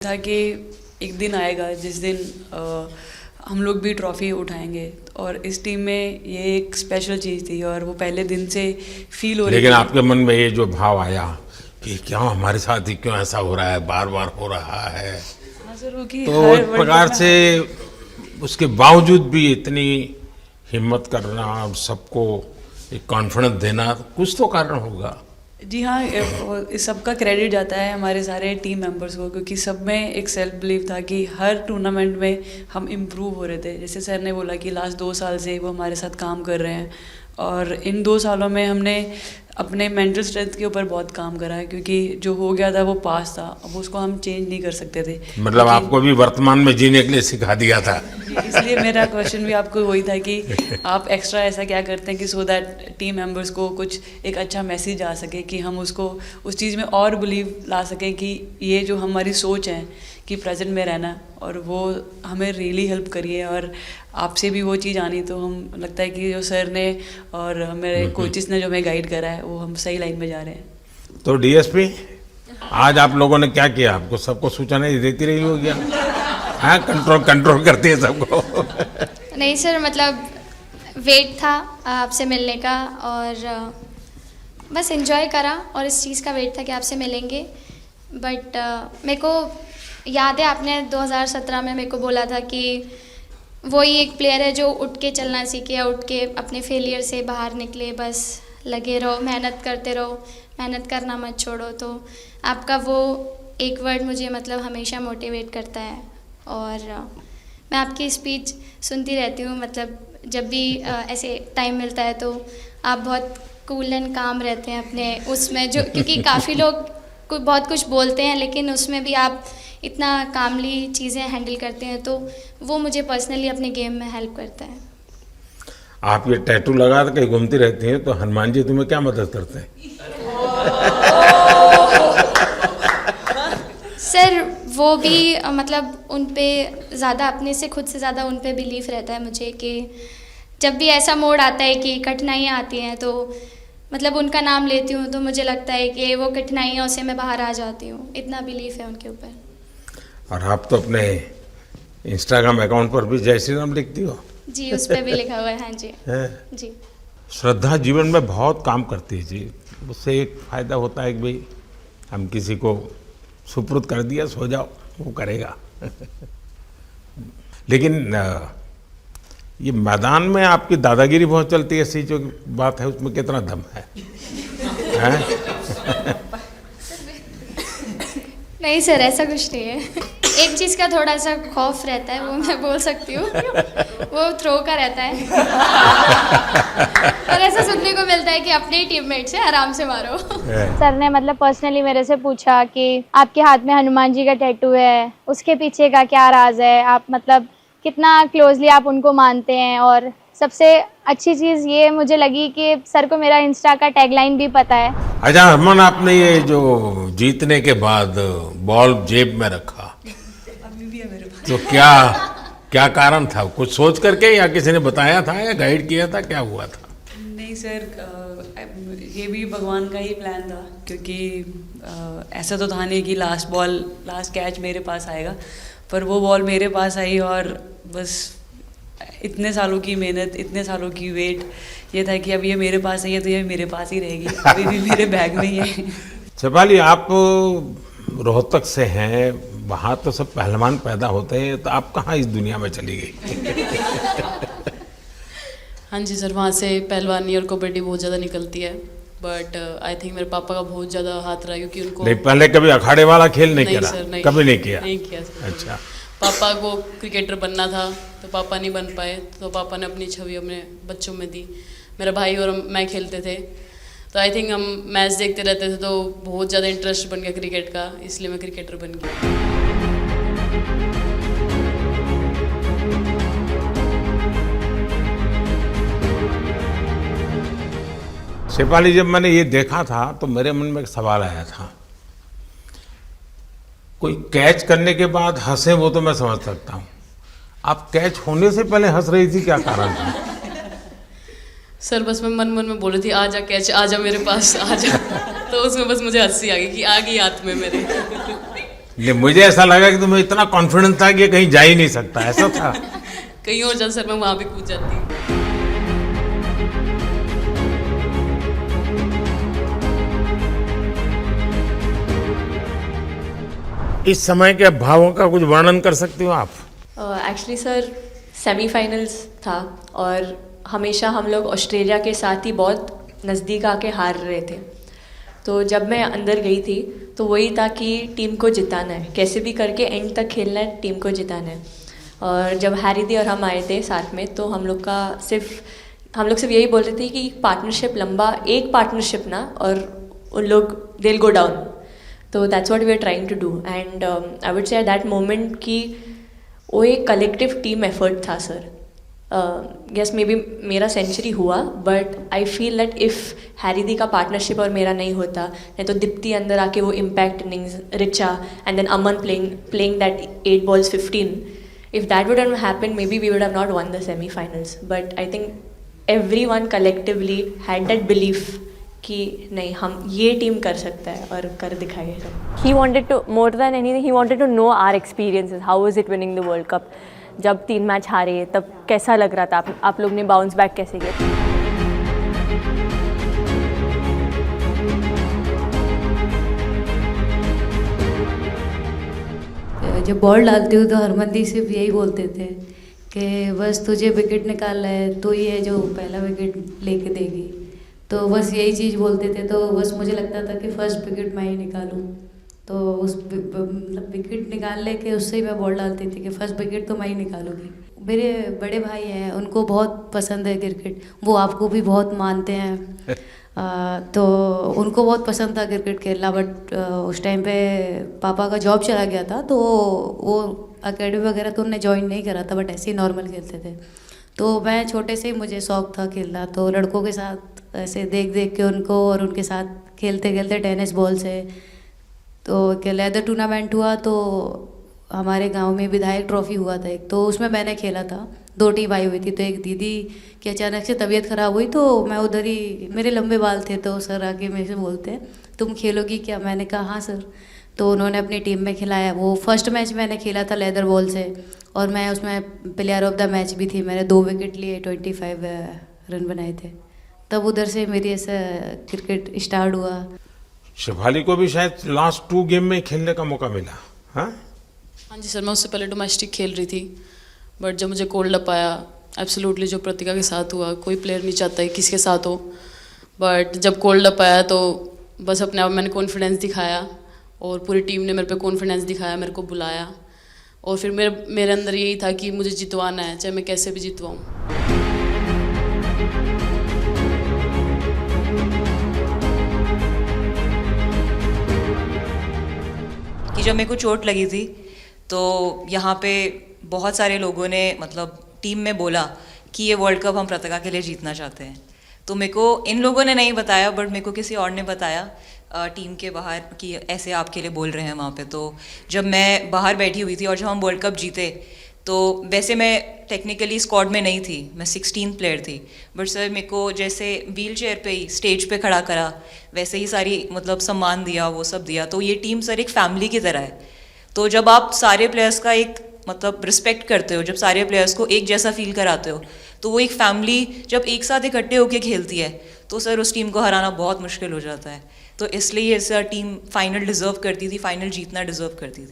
था कि एक दिन आएगा जिस दिन हम लोग भी ट्रॉफ़ी उठाएंगे और इस टीम में ये एक स्पेशल चीज़ थी और वो पहले दिन से फील हो रही थी। लेकिन आपके मन में ये जो भाव आया कि क्यों हमारे साथ ही क्यों ऐसा हो रहा है, बार बार हो रहा है, हाँ सर, वो कि तो हर एक वर्ल्ड प्रकार कप से उसके बावजूद भी इतनी हिम्मत करना, सबको एक कॉन्फिडेंस देना, कुछ तो कारण होगा। जी हाँ, इस सब का क्रेडिट जाता है हमारे सारे टीम मेंबर्स को, क्योंकि सब में एक सेल्फ बिलीव था कि हर टूर्नामेंट में हम इम्प्रूव हो रहे थे। जैसे सर ने बोला कि लास्ट 2 साल से वो हमारे साथ काम कर रहे हैं और इन 2 सालों में हमने अपने मेंटल स्ट्रेंथ के ऊपर बहुत काम करा है, क्योंकि जो हो गया था वो पास था, अब उसको हम चेंज नहीं कर सकते थे। मतलब आपको भी वर्तमान में जीने के लिए सिखा दिया था। इसलिए मेरा क्वेश्चन भी आपको वही था कि आप एक्स्ट्रा ऐसा क्या करते हैं कि सो दैट टीम मेंबर्स को कुछ एक अच्छा मैसेज आ सके, कि हम उसको उस चीज़ में और बिलीव ला सकें कि ये जो हमारी सोच है कि प्रेजेंट में रहना, और वो हमें रियली हेल्प करी है। और आपसे भी वो चीज़ आनी, तो हम लगता है कि जो सर ने और मेरे कोचेस ने जो हमें गाइड करा है वो हम सही लाइन में जा रहे हैं। तो डीएसपी, आज आप लोगों ने क्या किया? आपको सबको सूचना देती रही हो क्या? हाँ, कंट्रोल करती है सबको। नहीं सर, मतलब वेट था आपसे मिलने का और बस एंजॉय करा और इस चीज़ का वेट था कि आपसे मिलेंगे। बट मेरे को याद है आपने 2017 में मेरे को बोला था कि वही एक प्लेयर है जो उठ के चलना सीखे या उठ के अपने फेलियर से बाहर निकले, बस लगे रहो, मेहनत करते रहो, मेहनत करना मत छोड़ो। तो आपका वो एक वर्ड मुझे मतलब हमेशा मोटिवेट करता है और मैं आपकी स्पीच सुनती रहती हूँ। मतलब जब भी ऐसे टाइम मिलता है तो आप बहुत कूल एंड काम रहते हैं अपने उसमें, जो क्योंकि काफ़ी लोग बहुत कुछ बोलते हैं लेकिन उसमें भी आप इतना कामली चीज़ें हैंडल करते हैं, तो वो मुझे पर्सनली अपने गेम में हेल्प करता है। आप ये टैटू लगा के घूमती रहती हैं, तो हनुमान जी तुम्हें क्या मदद करते हैं? सर वो भी मतलब उन पे ज़्यादा, अपने से खुद से ज़्यादा उन पे बिलीफ रहता है मुझे कि जब भी ऐसा मोड़ आता है कि कठिनाइयाँ आती हैं तो मतलब उनका नाम लेती हूँ तो मुझे लगता है कि वो कठिनाइयों से मैं बाहर आ जाती हूँ। इतना बिलीफ है उनके ऊपर। और आप तो अपने इंस्टाग्राम अकाउंट पर भी जय श्री राम लिखती हो। जी, उस पर भी लिखा हुआ है। हाँ जी। जी श्रद्धा जीवन में बहुत काम करती है जी। उससे एक फ़ायदा होता है कि भाई हम किसी को सुपुर्द कर दिया, सो जाओ, वो करेगा। लेकिन ये मैदान में आपकी दादागिरी बहुत चलती है, ऐसी जो बात है उसमें कितना दम है? नहीं सर, ऐसा कुछ नहीं है। एक चीज़ का थोड़ा सा खौफ रहता है, वो मैं बोल सकती हूँ, वो थ्रो का रहता है। और ऐसा सुनने को मिलता है कि अपने ही टीममेट से आराम से मारो। सर ने मतलब पर्सनली मेरे से पूछा कि आपके हाथ में हनुमान जी का टैटू है, उसके पीछे का क्या राज है, आप मतलब कितना क्लोजली आप उनको मानते हैं। और सबसे अच्छी चीज़ ये मुझे लगी कि सर को मेरा इंस्टा का टैगलाइन भी पता है। अच्छा हरमन, आपने ये जो जीतने के बाद बॉल जेब में रखा, अभी भी है मेरे पास। तो क्या कारण था? कुछ सोच करके या किसी ने बताया था या गाइड किया था, क्या हुआ था? नहीं सर, ये भी भगवान का ही प्लान था, क्योंकि ऐसा तो था नहीं कि लास्ट कैच मेरे पास आएगा, पर वो बॉल मेरे पास आई और बस इतने सालों की मेहनत, इतने सालों की वेट, ये था कि अब ये मेरे पास आई है तो ये मेरे पास ही रहेगी, अभी भी मेरे बैग में ही है। शेफाली, आप रोहतक से हैं, वहाँ तो सब पहलवान पैदा होते हैं, तो आप कहाँ इस दुनिया में चली गई? हाँ जी सर, वहाँ से पहलवानी और कबड्डी बहुत ज़्यादा निकलती है, बट आई थिंक मेरे पापा का बहुत ज़्यादा हाथ रहा, क्योंकि उनको नहीं, पहले कभी अखाड़े वाला खेल नहीं खेला? सर, नहीं, कभी नहीं किया? नहीं किया सर। अच्छा। पापा को क्रिकेटर बनना था तो पापा नहीं बन पाए, तो पापा ने अपनी छवि अपने बच्चों में दी। मेरा भाई और मैं खेलते थे, तो आई थिंक हम मैच देखते रहते थे, तो बहुत ज़्यादा इंटरेस्ट बन गया क्रिकेट का, इसलिए मैं क्रिकेटर बन गया। शेफाली, जब मैंने ये देखा था तो मेरे मन में एक सवाल आया था। कोई कैच करने के बाद हंसे वो तो मैं समझ सकता हूँ, आप कैच होने से पहले हंस रही थी, क्या कारण था? सर बस मैं मन में बोल रही थी, आ जा कैच, आ जा मेरे पास, आ जा। तो उसमें बस मुझे हंसी आ गई कि आ गई हाथ में मेरे। ये मुझे ऐसा लगा कि तुम्हें इतना कॉन्फिडेंस था कि ये कहीं जा ही नहीं सकता, ऐसा था। कहीं और जाता सर मैं वहाँ पे कूद जाती। इस समय के भावों का कुछ वर्णन कर सकती हो आप? एक्चुअली सर सेमीफाइनल्स था और हमेशा हम लोग ऑस्ट्रेलिया के साथ ही बहुत नज़दीक आके हार रहे थे। तो जब मैं अंदर गई थी तो वही था कि टीम को जिताना है, कैसे भी करके एंड तक खेलना है, टीम को जिताना है। और जब हैरी दी और हम आए थे साथ में तो हम लोग सिर्फ यही बोल रहे थे कि पार्टनरशिप लंबा, एक पार्टनरशिप ना, और उन लोग दिल गो डाउन। तो that's what we are trying to do and I would say at that moment कि वो एक कलेक्टिव टीम एफर्ट था सर। यस मे बी मेरा सेंचुरी हुआ but I feel that if Harry di का पार्टनरशिप और मेरा नहीं होता, नहीं तो दीप्ति अंदर आके वो impact innings, Richa and then Aman playing that 8 balls 15, if that would have happened maybe we would have not won the semi-finals. But I think everyone collectively had that belief कि नहीं, हम ये टीम कर सकता है और कर दिखाएगा। He wanted to, more than anything, he wanted to know our experiences. How was it winning the World Cup? जब 3 मैच हारे तब कैसा लग रहा था? आप लोग ने बाउंस बैक कैसे किया? जब बॉल डालती हूँ तो हरमनदीप सिर्फ यही बोलते थे कि बस तुझे विकेट निकालना है, तो ये है जो पहला विकेट लेके देगी। तो बस यही चीज़ बोलते थे। तो बस मुझे लगता था कि फर्स्ट विकेट मैं ही निकालूं। तो उस मतलब विकेट निकालने के उससे ही मैं बॉल डालती थी कि फर्स्ट विकेट तो मैं ही निकालूंगी। मेरे बड़े भाई हैं, उनको बहुत पसंद है क्रिकेट, वो आपको भी बहुत मानते हैं। तो उनको बहुत पसंद था क्रिकेट खेलना, बट उस टाइम पे पापा का जॉब चला गया था तो वो अकेडमी वगैरह तो उन्होंने ज्वाइन नहीं करा था, बट ऐसे ही नॉर्मल खेलते थे। तो मैं छोटे से ही मुझे शौक था खेलना, तो लड़कों के साथ ऐसे देख देख के उनको और उनके साथ खेलते खेलते टेनिस बॉल से तो लेदर टूर्नामेंट हुआ। तो हमारे गांव में विधायक ट्रॉफी हुआ था एक, तो उसमें मैंने खेला था। 2 टीम आई हुई थी, तो एक दीदी की अचानक से तबीयत ख़राब हुई तो मैं उधर ही, मेरे लंबे बाल थे तो सर आके मेरे से बोलते हैं तुम खेलोगी क्या? मैंने कहा हाँ सर। तो उन्होंने अपनी टीम में खिलाया। वो फर्स्ट मैच मैंने खेला था लेदर बॉल से और मैं उसमें प्लेयर ऑफ द मैच भी थी। मैंने 2 विकेट लिए, 25 रन बनाए थे। तब उधर से मेरी ऐसा क्रिकेट स्टार्ट हुआ। शेफाली को भी शायद लास्ट 2 गेम में खेलने का मौका मिला। हाँ जी सर, मैं उससे पहले डोमेस्टिक खेल रही थी, बट जब मुझे कोल्ड अप आया, एब्सोल्युटली जो प्रतिका के साथ हुआ, कोई प्लेयर नहीं चाहता है किसके साथ हो, बट जब कोल्ड अप आया तो बस अपने आप मैंने कॉन्फिडेंस दिखाया और पूरी टीम ने मेरे पे कॉन्फिडेंस दिखाया, मेरे को बुलाया और फिर मेरे अंदर यही था कि मुझे जितवाना है, चाहे मैं कैसे भी जितवाऊँ। कि जब मेरे को चोट लगी थी तो यहाँ पे बहुत सारे लोगों ने मतलब टीम में बोला कि ये वर्ल्ड कप हम प्रतिका के लिए जीतना चाहते हैं। तो मेरे को इन लोगों ने नहीं बताया, बट मेरे को किसी और ने बताया टीम के बाहर कि ऐसे आपके लिए बोल रहे हैं वहाँ पे। तो जब मैं बाहर बैठी हुई थी और जब हम वर्ल्ड कप जीते तो वैसे मैं टेक्निकली स्क्वाड में नहीं थी, मैं 16th प्लेयर थी, बट सर मेरे को जैसे व्हील चेयर पे ही स्टेज पे खड़ा करा, वैसे ही सारी मतलब सम्मान दिया, वो सब दिया। तो ये टीम सर एक फैमिली की तरह है। तो जब आप सारे प्लेयर्स का एक मतलब रिस्पेक्ट करते हो, जब सारे प्लेयर्स को एक जैसा फील कराते हो, तो वो एक फैमिली जब एक साथ इकट्ठे होकर खेलती है तो सर उस टीम को हराना बहुत मुश्किल हो जाता है। तो इसलिए सर टीम फाइनल डिज़र्व करती थी, फाइनल जीतना डिज़र्व करती थी।